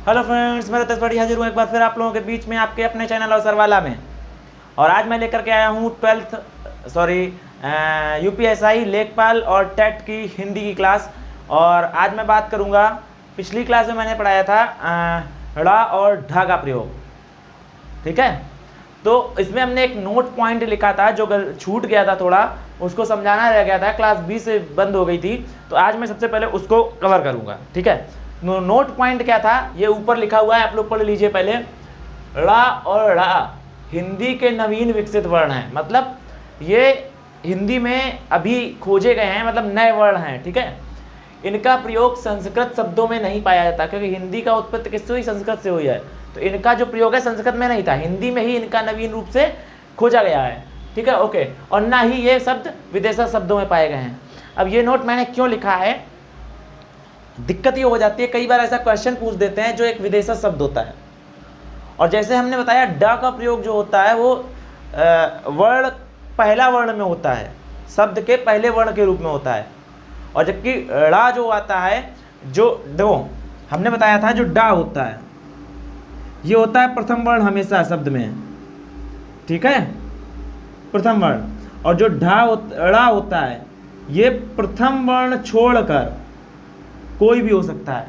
Hello friends, मैं रतेश बड़ी हाजिर हूँ एक बार फिर आप लोगों के बीच में आपके अपने चैनल अवसर वाला में। और आज मैं लेकर के आया हूँ यूपीएसआई लेखपाल और टेट की हिंदी की क्लास। और आज मैं बात करूँगा, पिछली क्लास में मैंने पढ़ाया था ड़ा और ढा का प्रयोग, ठीक है। तो इसमें हमने एक नोट पॉइंट लिखा था जो छूट गया था, थोड़ा उसको समझाना रह गया था, क्लास 20 से बंद हो गई थी। तो आज मैं सबसे पहले उसको कवर करूँगा, ठीक है। नोट पॉइंट क्या था, ये ऊपर लिखा हुआ है, आप लोग पढ़ लीजिए पहले। ड़ा और ढ़ा हिंदी के नवीन विकसित वर्ण हैं, मतलब ये हिंदी में अभी खोजे गए हैं, मतलब नए वर्ण हैं, ठीक है। इनका प्रयोग संस्कृत शब्दों में नहीं पाया जाता, क्योंकि हिंदी का उत्पत्ति किससे हुई? संस्कृत से हुई है। तो इनका जो प्रयोग है संस्कृत में नहीं था, हिंदी में ही इनका नवीन रूप से खोजा गया है, ठीक है, ओके। और ना ही ये शब्द विदेशी शब्दों में पाए गए हैं। अब ये नोट मैंने क्यों लिखा है, दिक्कत ये हो जाती है, कई बार ऐसा क्वेश्चन पूछ देते हैं जो एक विदेशी शब्द होता है, और जैसे हमने बताया ड का प्रयोग जो होता है वो वर्ण पहला वर्ण में होता है, शब्द के पहले वर्ण के रूप में होता है। और जबकि ड़ा जो आता है, जो देखो हमने बताया था जो डा होता है ये होता है प्रथम वर्ण हमेशा शब्द में, ठीक है, प्रथम वर्ण। और जो ड़ा होता है ये प्रथम वर्ण छोड़कर कोई भी हो सकता है।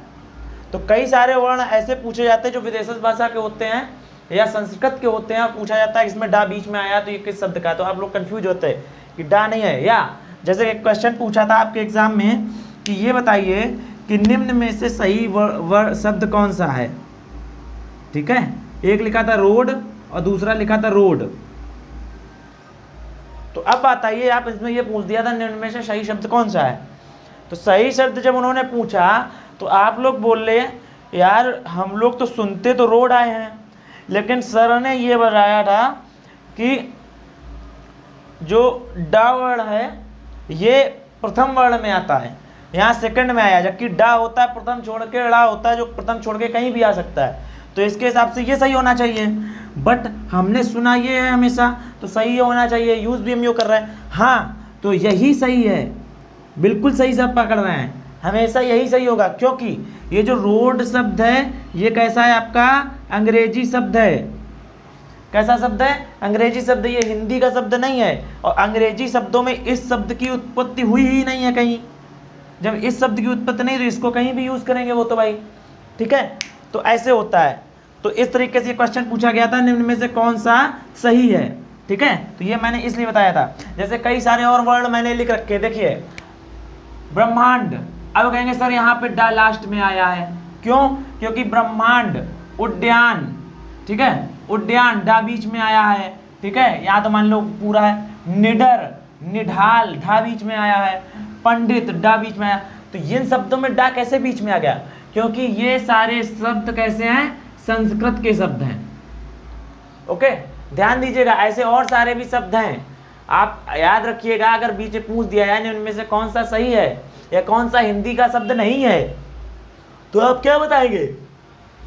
तो कई सारे वर्ण ऐसे पूछे जाते हैं जो विदेशी भाषा के होते हैं या संस्कृत के होते हैं, पूछा जाता है इसमें डा बीच में आया तो ये किस शब्द का है, तो आप लोग कंफ्यूज होते हैं कि डा नहीं है। या जैसे एक क्वेश्चन पूछा था आपके एग्जाम में कि ये बताइए कि निम्न में से सही शब्द कौन सा है, ठीक है। एक लिखा था रोड और दूसरा लिखा था रोड। तो अब बताइए, आप इसमें ये पूछ दिया था निम्न में से सही शब्द कौन सा है। तो सही शब्द जब उन्होंने पूछा तो आप लोग बोल रहे यार हम लोग तो सुनते तो रोड आए हैं, लेकिन सर ने ये बताया था कि जो डा वर्ण है ये प्रथम वर्ण में आता है, यहाँ सेकंड में आया, जबकि डा होता है प्रथम छोड़ के, ड़ा होता है जो प्रथम छोड़ के कहीं भी आ सकता है। तो इसके हिसाब से ये सही होना चाहिए, बट हमने सुना ये है हमेशा, तो सही होना चाहिए, यूज भी हम यूँ कर रहे हैं। हाँ, तो यही सही है, बिल्कुल सही सब पकड़ रहे हैं, हमेशा यही सही होगा, क्योंकि ये जो रोड शब्द है ये कैसा है आपका? अंग्रेजी शब्द है। कैसा शब्द है? अंग्रेजी शब्द। ये हिंदी का शब्द नहीं है, और अंग्रेजी शब्दों में इस शब्द की उत्पत्ति हुई ही नहीं है कहीं। जब इस शब्द की उत्पत्ति नहीं तो इसको कहीं भी यूज करेंगे वो तो भाई, ठीक है। तो ऐसे होता है। तो इस तरीके से क्वेश्चन पूछा गया था, निम्न में से कौन सा सही है, ठीक है। तो ये मैंने इसलिए बताया था। जैसे कई सारे और वर्ण मैंने लिख रखे, देखिए ब्रह्मांड। अब कहेंगे सर यहाँ पे डा लास्ट में आया है, क्यों? क्योंकि ब्रह्मांड, उद्यान, ठीक है, उद्यान डा बीच में आया है, ठीक है, यहाँ तो मान लो पूरा है। निडर, निढाल ढा बीच में आया है, पंडित डा बीच में आया। तो इन शब्दों में डा कैसे बीच में आ गया? क्योंकि ये सारे शब्द कैसे हैं? संस्कृत के शब्द हैं, ओके। ध्यान दीजिएगा, ऐसे और सारे भी शब्द हैं, आप याद रखिएगा। अगर बीच में पूछ दिया है उनमें से कौन सा सही है या कौन सा हिंदी का शब्द नहीं है, तो आप क्या बताएंगे?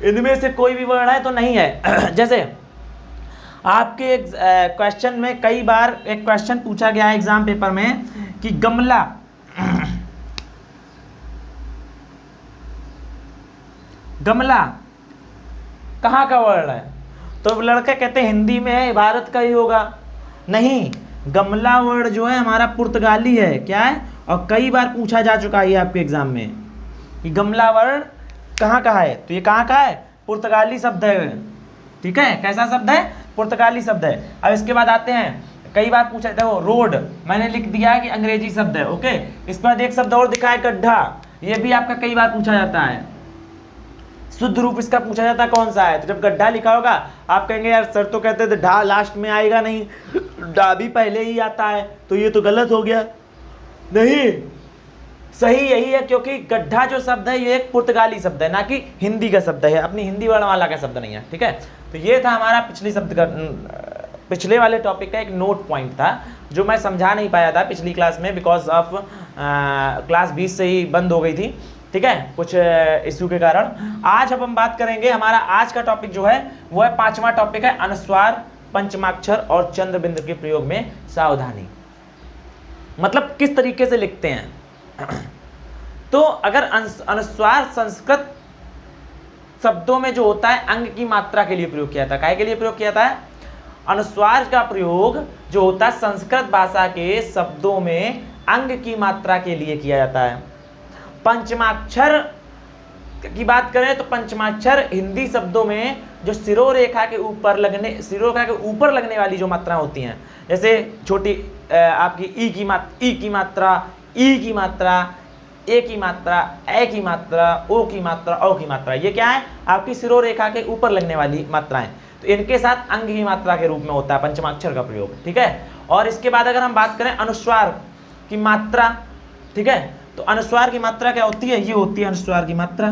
इनमें से कोई भी वर्ण है तो नहीं है। जैसे आपके क्वेश्चन में कई बार एक क्वेश्चन पूछा गया है एग्जाम पेपर में कि गमला गमला कहाँ का वर्ण है? तो लड़के कहते हैं हिंदी में है, भारत का ही होगा। नहीं, गमला वर्ण जो है हमारा पुर्तगाली है, क्या है, और कई बार पूछा जा चुका है आपके एग्जाम में कि गमला वर्ण कहाँ का है। तो ये कहाँ का है? पुर्तगाली शब्द है, ठीक है। कैसा शब्द है? पुर्तगाली शब्द है। अब इसके बाद आते हैं, कई बार पूछा, देखो रोड मैंने लिख दिया है कि अंग्रेजी शब्द है, ओके। इस पर एक शब्द और दिखा है गड्ढा, ये भी आपका कई बार पूछा जाता है। शुद्ध रूप इसका पूछा जाता है कौन सा है, तो जब गड्ढा लिखा होगा आप कहेंगे यार सर तो कहते थे ढा लास्ट में आएगा, नहीं डा भी पहले ही आता है, तो ये तो गलत हो गया। नहीं, सही यही है, क्योंकि गड्ढा जो शब्द है ये एक पुर्तगाली शब्द है, ना कि हिंदी का शब्द है, अपनी हिंदी वर्णमाला का शब्द नहीं है, ठीक है। तो ये था हमारा पिछले वाले टॉपिक का एक नोट पॉइंट था जो मैं समझा नहीं पाया था पिछली क्लास में, बिकॉज ऑफ क्लास 20 से ही बंद हो गई थी, ठीक है, कुछ इश्यू के कारण। आज अब हम बात करेंगे, हमारा आज का टॉपिक जो है वो है 5वां टॉपिक है, अनुस्वार, पंचमाक्षर और चंद्र बिंदु के प्रयोग में सावधानी। मतलब किस तरीके से लिखते हैं। तो अगर अनुस्वार संस्कृत शब्दों में जो होता है अंग की मात्रा के लिए प्रयोग किया था। काय के लिए प्रयोग किया था? अनुस्वार का प्रयोग जो होता है संस्कृत भाषा के शब्दों में अंग की मात्रा के लिए किया जाता है। पंचमाक्षर की बात करें तो पंचमाक्षर हिंदी शब्दों में जो सिरोरेखा के ऊपर लगने वाली जो मात्रा होती हैं, जैसे छोटी आपकी ई की मात्रा, ई की मात्रा, ए की मात्रा, ए की मात्रा, ओ की मात्रा, औ की मात्रा, ये क्या है? आपकी सिरोरेखा के ऊपर लगने वाली मात्राएं। तो इनके साथ अंग की मात्रा के रूप में होता है पंचमाक्षर का प्रयोग। ठीक है। और इसके बाद अगर हम बात करें अनुस्वार की मात्रा, ठीक है, तो अनुस्वार की मात्रा क्या होती है? ये होती है अनुस्वार की मात्रा।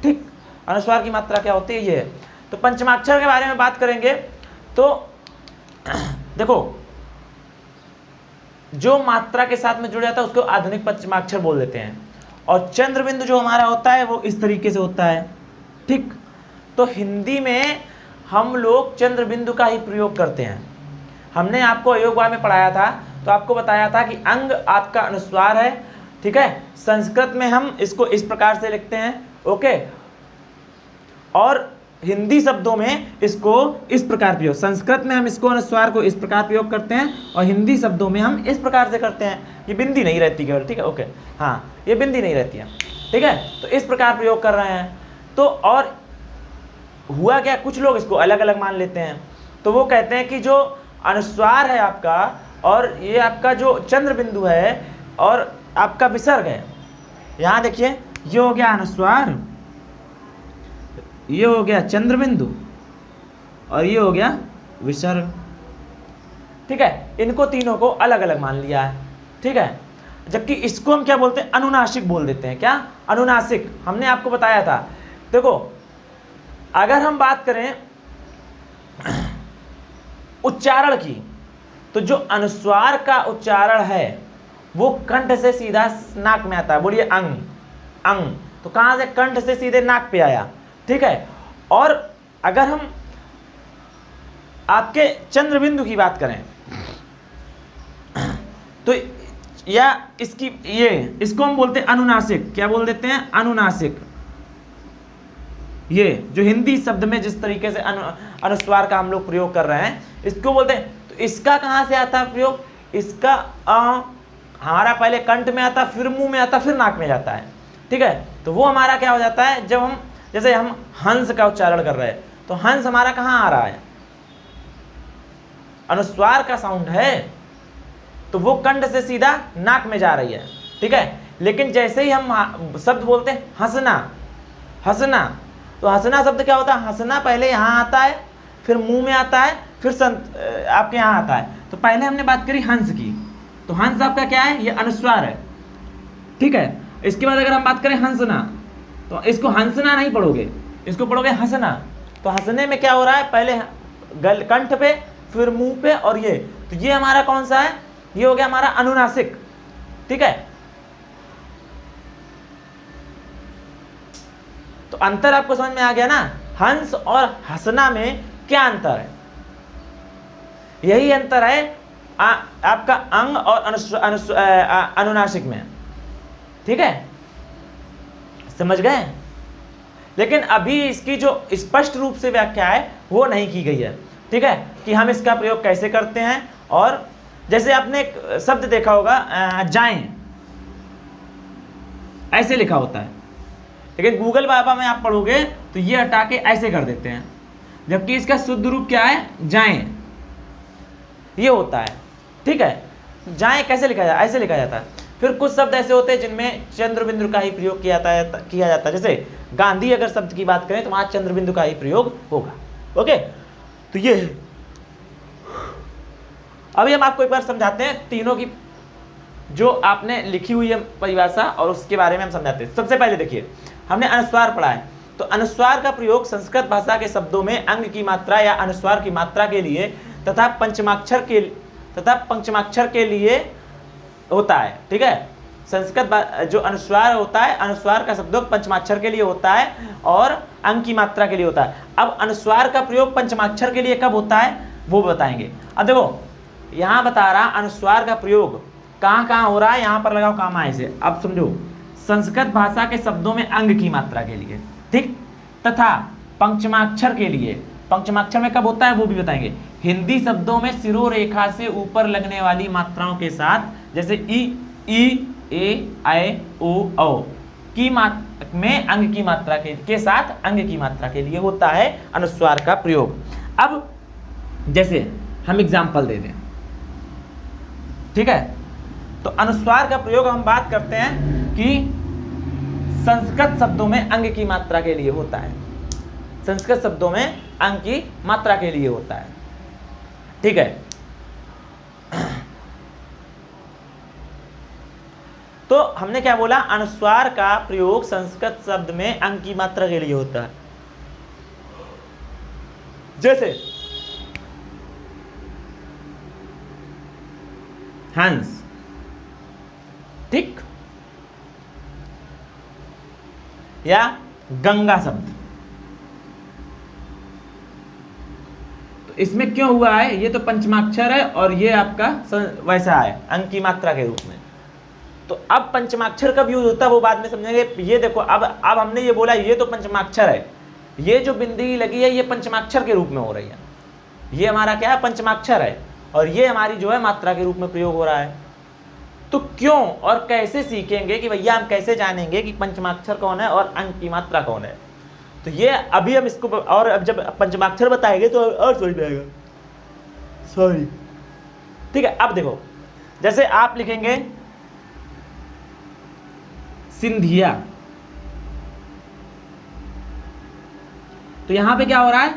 ठीक, अनुस्वार की मात्रा क्या होती है? ये है। तो पंचमाक्षर के बारे में बात करेंगे तो देखो, जो मात्रा के साथ में जुड़ जाता है उसको आधुनिक पंचमाक्षर बोल देते हैं। और चंद्र बिंदु जो हमारा होता है वो इस तरीके से होता है। ठीक, तो हिंदी में हम लोग चंद्र बिंदु का ही प्रयोग करते हैं। हमने आपको अयोगवाद में पढ़ाया था, तो आपको बताया था कि अंग आपका अनुस्वार है। ठीक है, संस्कृत में हम इसको इस प्रकार से लिखते हैं। ओके, और हिंदी शब्दों में इसको इस प्रकार प्रयोग, संस्कृत में हम इसको अनुस्वार को इस प्रकार प्रयोग करते हैं और हिंदी शब्दों में हम इस प्रकार से करते हैं। ये बिंदी नहीं रहती केवल, ठीक है, ओके, हाँ, ये बिंदी नहीं रहती है, ठीक है, तो इस प्रकार प्रयोग कर रहे हैं। तो और हुआ क्या, कुछ लोग इसको अलग अलग मान लेते हैं। तो वो कहते हैं कि जो अनुस्वार है आपका और ये आपका जो चंद्र बिंदु है और आपका विसर्ग है, यहाँ देखिए, ये हो गया अनुस्वार, ये हो गया चंद्र बिंदु और ये हो गया विसर्ग। ठीक है, इनको तीनों को अलग अलग मान लिया है। ठीक है, जबकि इसको हम क्या बोलते हैं? अनुनासिक बोल देते हैं। क्या? अनुनासिक। हमने आपको बताया था। देखो, अगर हम बात करें उच्चारण की, तो जो अनुस्वार का उच्चारण है वो कंठ से सीधा नाक में आता है। बोलिए अंग, अंग, तो कहां से? कंठ से सीधे नाक पे आया। ठीक है, और अगर हम आपके चंद्र बिंदु की बात करें तो या इसकी इसको हम बोलते हैं अनुनासिक। क्या बोल देते हैं? अनुनासिक। ये जो हिंदी शब्द में जिस तरीके से अनुस्वार का हम लोग प्रयोग कर रहे हैं, इसको बोलते हैं। तो इसका कहां से आता है प्रयोग? इसका हमारा पहले कंठ में आता, फिर मुंह में आता, फिर नाक में जाता है। ठीक है, तो वो हमारा क्या हो जाता है? जब हम, जैसे हम हंस का उच्चारण कर रहे हैं, तो हंस हमारा कहां आ रहा है? अनुस्वार का साउंड है, तो वो कंठ से सीधा नाक में जा रही है। ठीक है, लेकिन जैसे ही हम शब्द बोलते हैं हंसना, हंसना, तो हंसना शब्द क्या होता है? हंसना पहले यहाँ आता है, फिर मुंह में आता है, फिर आपके यहाँ आता है। तो पहले हमने बात करी हंस की, तो हंस आपका क्या है? ये अनुस्वार है। ठीक है, इसके बाद अगर हम बात करें हंसना, तो इसको हंसना नहीं पढ़ोगे, इसको पढ़ोगे हंसना। तो हंसने में क्या हो रहा है? पहले कंठ पे, फिर मुंह पे, और ये, तो ये हमारा कौन सा है? ये हो गया हमारा अनुनासिक। ठीक है, तो अंतर आपको समझ में आ गया ना? हंस और हंसना में क्या अंतर है? यही अंतर है आपका अंग और अनुनासिक में। ठीक है, समझ गए? लेकिन अभी इसकी जो स्पष्ट रूप से व्याख्या है वो नहीं की गई है। ठीक है, कि हम इसका प्रयोग कैसे करते हैं। और जैसे आपने एक शब्द देखा होगा, जाएं, ऐसे लिखा होता है, लेकिन गूगल बाबा में आप पढ़ोगे तो ये हटा के ऐसे कर देते हैं, जबकि इसका शुद्ध रूप क्या है? जाएं, ये होता है। ठीक है, जाएं कैसे लिखा जाता है? ऐसे लिखा जाता है। फिर कुछ शब्द ऐसे होते हैं जिनमें चंद्र बिंदु का ही प्रयोग किया जाता है। जैसे गांधी अगर शब्द की बात करें तो वहां चंद्र बिंदु का ही प्रयोग होगा। ओके, तो ये है। अभी हम आपको एक बार समझाते हैं तीनों की जो आपने लिखी हुई है परिभाषा, और उसके बारे में हम समझाते हैं। सबसे पहले देखिए, हमने अनुस्वार पढ़ा है, तो अनुस्वार का प्रयोग संस्कृत भाषा के शब्दों में अंग की मात्रा या अनुस्वार की मात्रा के लिए तथा पंचमाक्षर के लिए होता है। ठीक है, संस्कृत जो अनुस्वार होता है, अनुस्वार का शब्द पंचमाक्षर के लिए होता है और अंग की मात्रा के लिए होता है। अब अनुस्वार का प्रयोग पंचमाक्षर के लिए कब होता है वो बताएंगे। अब देखो, यहाँ बता रहा अनुस्वार का प्रयोग कहाँ कहाँ हो रहा है, यहाँ पर लगाओ काम आए से। अब समझो, संस्कृत भाषा के शब्दों में अंग की मात्रा के लिए, ठीक, तथा पंचमाक्षर के लिए, पंचमाक्षर में कब होता है वो भी बताएंगे, हिंदी शब्दों में शिरोरेखा से ऊपर लगने वाली मात्राओं के साथ, जैसे ई ए ऐ ओ औ की में अंग की मात्रा के साथ अंग की मात्रा के लिए होता है अनुस्वार का प्रयोग। अब जैसे हम एग्जाम्पल दे दें, ठीक है, तो अनुस्वार का प्रयोग हम बात करते हैं कि संस्कृत शब्दों में अंग की मात्रा के लिए होता है, संस्कृत शब्दों में अंग की मात्रा के लिए होता है, ठीक है। तो हमने क्या बोला, अनुस्वार का प्रयोग संस्कृत शब्द में अंग की मात्रा के लिए होता है। जैसे हंस, ठीक, या गंगा शब्द, तो इसमें क्यों हुआ है, ये तो पंचमाक्षर है और ये आपका वैसा है अंग की मात्रा के रूप में। तो अब पंचमाक्षर कब यूज होता है वो बाद में समझेंगे। ये देखो, अब हमने ये बोला ये तो पंचमाक्षर है, ये जो बिंदी लगी है ये पंचमाक्षर के रूप में हो रही है, ये हमारा क्या है, पंचमाक्षर है, और ये हमारी जो है मात्रा के रूप में प्रयोग हो रहा है। तो क्यों और कैसे सीखेंगे कि भैया हम कैसे जानेंगे कि पंचमाक्षर कौन है और अंग की मात्रा कौन है, तो ये अभी हम इसको, और अब जब पंचमाक्षर बताएंगे तो और समझ में आएगा, सॉरी, ठीक है। अब देखो, जैसे आप लिखेंगे सिंधिया, तो यहां पे क्या हो रहा है,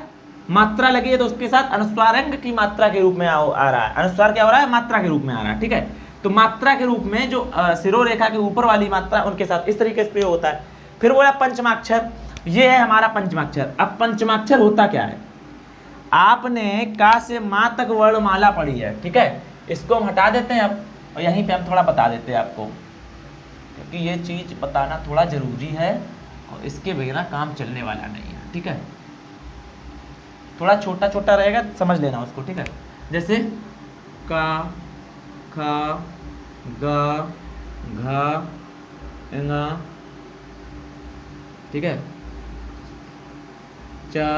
मात्रा लगी है तो उसके साथ अनुस्वार अंग की मात्रा के रूप में आ रहा है, अनुस्वार क्या हो रहा है, मात्रा के रूप में आ रहा है, ठीक है। तो मात्रा के रूप में जो शिरोरेखा के ऊपर वाली मात्रा उनके साथ इस तरीके से प्रयोग होता है। फिर बोला पंचमाक्षर, ये है हमारा पंचमाक्षर। अब पंचमाक्षर होता क्या है, आपने का से मां तक वर्णमाला पढ़ी है, ठीक है, इसको हम हटा देते हैं अब, और यहीं पे हम थोड़ा बता देते हैं आपको, क्योंकि ये चीज बताना थोड़ा जरूरी है और इसके बिना काम चलने वाला नहीं है, ठीक है। थोड़ा छोटा छोटा रहेगा, समझ लेना उसको, ठीक है। जैसे का, खा, गा, घा, ङा, ठीक है, चा,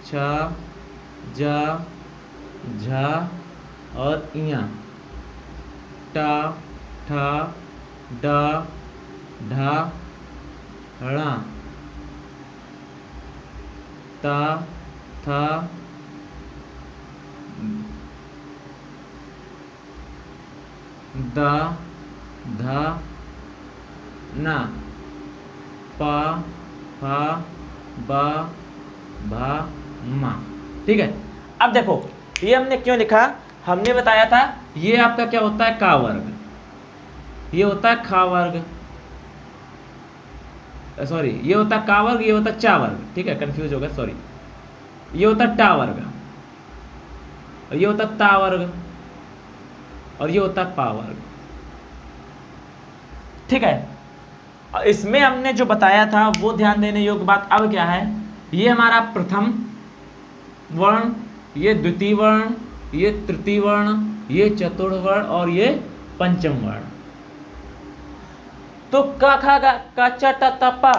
छा, जा, झा और इया, टा, ठा, डा, ढा, ढ़ा, ता, था, दा, धा, ना, पा, फा, बा, भा, मा, ठीक है। अब देखो ये हमने क्यों लिखा, हमने बताया था ये आपका क्या होता है, का वर्ग, ये होता है खा वर्ग, सॉरी ये होता है का वर्ग, ये होता है चा वर्ग, ठीक है, कंफ्यूज हो गया, सॉरी, ये होता है टा वर्ग, और ये होता है ता वर्ग, और ये होता है पा वर्ग, ठीक है। इसमें हमने जो बताया था वो ध्यान देने योग्य बात अब क्या है, ये हमारा प्रथम वर्ण, ये द्वितीय वर्ण, ये तृतीय वर्ण, ये चतुर्थ वर्ण और ये पंचम वर्ण। तो क ख ग च ट त प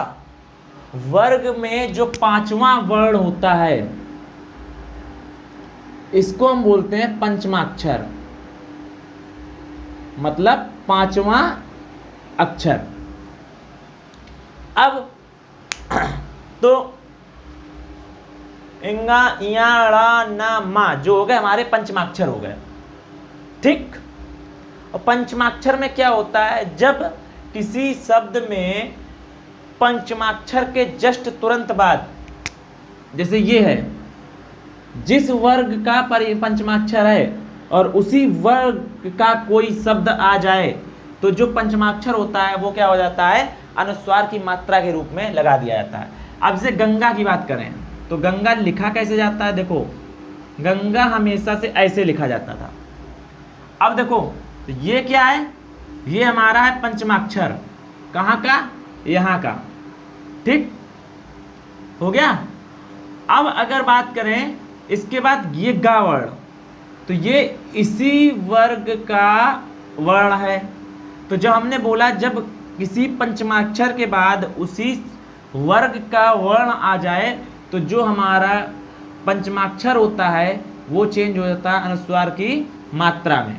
वर्ग में जो पांचवा वर्ण होता है इसको हम बोलते हैं पंचमाक्षर, मतलब पांचवा अक्षर। अब तो इंगा, इया, ड़ा, ना, मा जो हो गए हमारे पंचमाक्षर हो गए, ठीक। और पंचमाक्षर में क्या होता है, जब किसी शब्द में पंचमाक्षर के जस्ट तुरंत बाद, जैसे ये है, जिस वर्ग का पंचमाक्षर है और उसी वर्ग का कोई शब्द आ जाए तो जो पंचमाक्षर होता है वो क्या हो जाता है, अनुस्वार की मात्रा के रूप में लगा दिया जाता है। अब से गंगा की बात करें तो गंगा लिखा कैसे जाता है, देखो गंगा हमेशा से ऐसे लिखा जाता था। अब देखो तो ये क्या है, ये हमारा है पंचमाक्षर, कहाँ का, यहाँ का, ठीक हो गया। अब अगर बात करें इसके बाद ये गा वर्ण, तो ये इसी वर्ग का वर्ण है। तो जो हमने बोला जब किसी पंचमाक्षर के बाद उसी वर्ग का वर्ण आ जाए तो जो हमारा पंचमाक्षर होता है वो चेंज हो जाता है अनुस्वार की मात्रा में।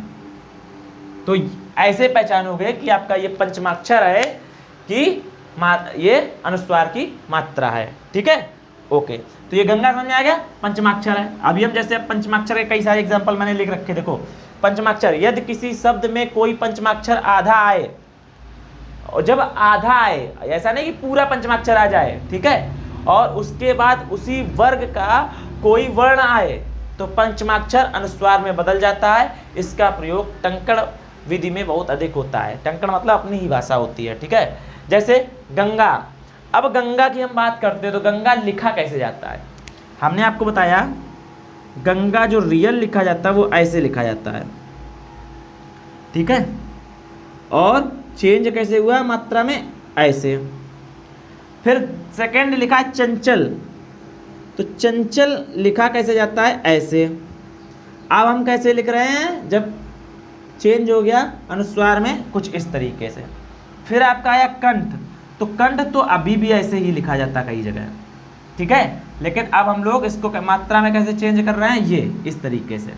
तो ऐसे पहचानोगे कि आपका ये पंचमाक्षर है कि ये अनुस्वार की मात्रा है। ठीक है, ओके। तो ये गंगा समझ में आ गया, पंचमाक्षर है। अभी हम जैसे पंचमाक्षर के कई सारे एग्जांपल मैंने लिख रखे, देखो पंचमाक्षर, यदि किसी शब्द में कोई पंचमाक्षर आधा आए, और जब आधा आए ऐसा नहीं कि पूरा पंचमाक्षर आ जाए, ठीक है, और उसके बाद उसी वर्ग का कोई वर्ण आए तो पंचमाक्षर अनुस्वार में बदल जाता है। इसका प्रयोग टंकण विधि में बहुत अधिक होता है। टंकण मतलब अपनी ही भाषा होती है, ठीक है। जैसे गंगा, अब गंगा की हम बात करते हैं तो गंगा लिखा कैसे जाता है, हमने आपको बताया गंगा जो रियल लिखा जाता है वो ऐसे लिखा जाता है, ठीक है, और चेंज कैसे हुआ मात्रा में, ऐसे। फिर सेकंड लिखा है चंचल, तो चंचल लिखा कैसे जाता है, ऐसे। अब हम कैसे लिख रहे हैं, जब चेंज हो गया अनुस्वार में कुछ इस तरीके से। फिर आपका आया कंठ, तो कंठ तो अभी भी ऐसे ही लिखा जाता है कई जगह, ठीक है, लेकिन अब हम लोग इसको मात्रा में कैसे चेंज कर रहे हैं, ये इस तरीके से,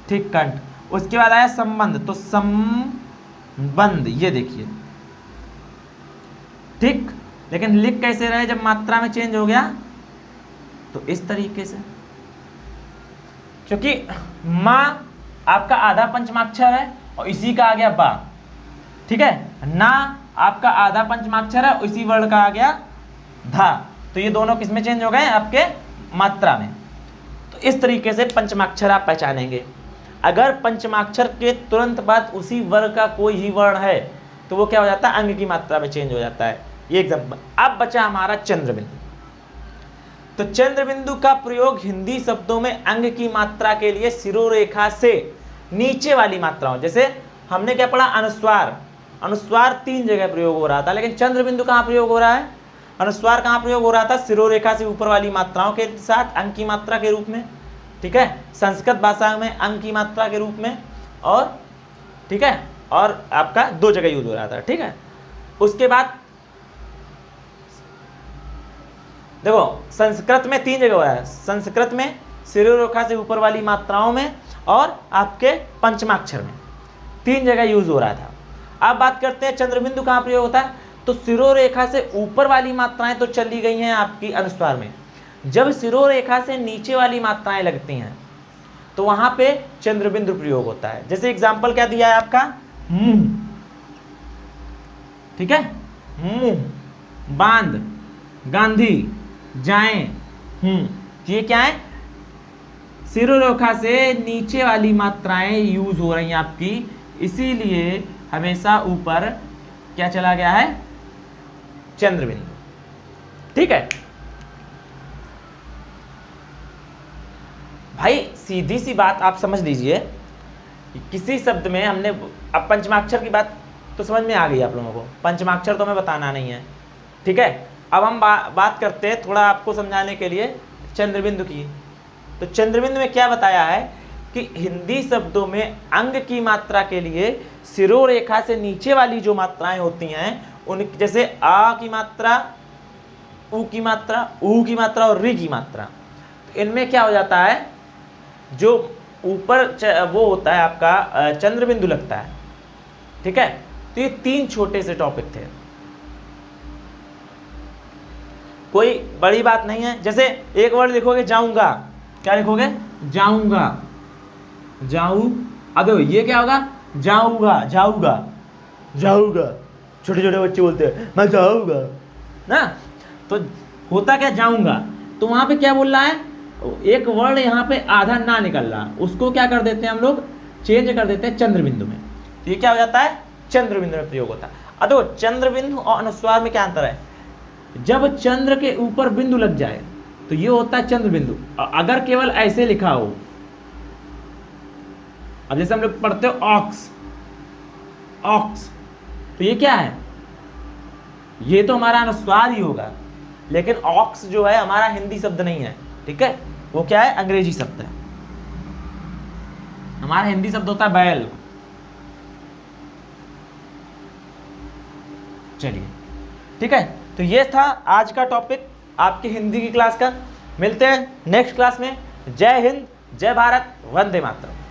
ठीक, कंठ। उसके बाद आया संबंध, तो संबंध, ये देखिए, ठीक, लेकिन लिख कैसे रहे जब मात्रा में चेंज हो गया, तो इस तरीके से, क्योंकि माँ आपका आधा पंचमाक्षर है और इसी का आ गया बा, ठीक है। ना आपका आधा पंचमाक्षर है, इसी वर्ण का आ गया धा, तो ये दोनों किसमें चेंज हो गए, आपके मात्रा में। तो इस तरीके से पंचमाक्षर आप पहचानेंगे। अगर पंचमाक्षर के तुरंत बाद उसी वर्ग का कोई ही वर्ण है तो वो क्या हो जाता है, अंग की मात्रा में चेंज हो जाता है। ये एग्जाम्पल। अब बचा हमारा चंद्रबिंदु, तो चंद्रबिंदु का प्रयोग हिंदी शब्दों में अंग की मात्रा के लिए शिरोरेखा से नीचे वाली मात्राओं, जैसे हमने क्या पढ़ा, अनुस्वार, अनुस्वार 3 जगह प्रयोग हो रहा था, लेकिन चंद्रबिंदु कहाँ प्रयोग हो रहा है, अनुस्वार कहाँ प्रयोग हो रहा था, शिरोरेखा से ऊपर वाली मात्राओं के साथ अंग की मात्रा के रूप में, ठीक है, संस्कृत भाषा में अंग की मात्रा के रूप में, और ठीक है, और आपका 2 जगह यूज हो रहा था, ठीक है। उसके बाद देखो संस्कृत में 3 जगह हो रहा है, संस्कृत में शिरोरेखा से ऊपर वाली मात्राओं में और आपके पंचमाक्षर में 3 जगह यूज हो रहा था। अब बात करते हैं चंद्रबिंदु कहाँ प्रयोग होता है, तो शिरोरेखा से ऊपर वाली मात्राएं तो चली गई हैं आपकी अनुस्वार में, जब शिरोरेखा से नीचे वाली मात्राएं लगती हैं तो वहां पे चंद्रबिंदु प्रयोग होता है। जैसे एग्जाम्पल क्या दिया है आपका, मुंह, ठीक है, मुंह, बांध, गांधी, जाएं, ये क्या है, शिरोरेखा से नीचे वाली मात्राएं यूज हो रही हैं आपकी, इसीलिए हमेशा ऊपर क्या चला गया है, चंद्रबिंदु, ठीक है। भाई सीधी सी बात आप समझ लीजिए, किसी शब्द में हमने, अब पंचमाक्षर की बात तो समझ में आ गई आप लोगों को, पंचमाक्षर तो हमें बताना नहीं है, ठीक है। अब हम बात करते हैं थोड़ा आपको समझाने के लिए चंद्रबिंदु की। तो चंद्रबिंदु में क्या बताया है कि हिंदी शब्दों में अंग की मात्रा के लिए शिरोरेखा से नीचे वाली जो मात्राएं होती हैं, उन जैसे आ की मात्रा, उ की मात्रा, ऊ की मात्रा और री की मात्रा, तो इनमें क्या हो जाता है, जो ऊपर वो होता है आपका चंद्रबिंदु लगता है, ठीक है। तो ये 3 छोटे से टॉपिक थे, कोई बड़ी बात नहीं है। जैसे एक वर्ड लिखोगे जाऊंगा, क्या लिखोगे, जाऊंगा, जाऊ, अब ये क्या होगा, जाऊंगा, जाऊंगा, जाऊंगा, छोटे छोटे बच्चे बोलते हैं मैं जाऊंगा ना, तो होता क्या, जाऊंगा, तो वहां पे क्या बोल रहा है, एक वर्ड यहाँ पे आधा ना निकल रहा, उसको क्या कर देते हैं हम लोग, चेंज कर देते हैं चंद्रबिंदु में, तो ये क्या हो जाता है, चंद्रबिंदु में प्रयोग होता है। अब देखो चंद्रबिंदु और अनुस्वार में क्या अंतर है, जब चंद्र के ऊपर बिंदु लग जाए तो ये होता है चंद्रबिंदु, अगर केवल ऐसे लिखा हो, अब जैसे हम लोग पढ़ते हो ऑक्स, ऑक्स, तो ये क्या है, ये तो हमारा अनुस्वार ही होगा, लेकिन ऑक्स जो है हमारा हिंदी शब्द नहीं है, ठीक है, वो क्या है, अंग्रेजी शब्द है। हमारा हिंदी शब्द होता है बैल। चलिए ठीक है, तो ये था आज का टॉपिक आपकी हिंदी की क्लास का। मिलते हैं नेक्स्ट क्लास में। जय हिंद, जय भारत, वंदे मातरम।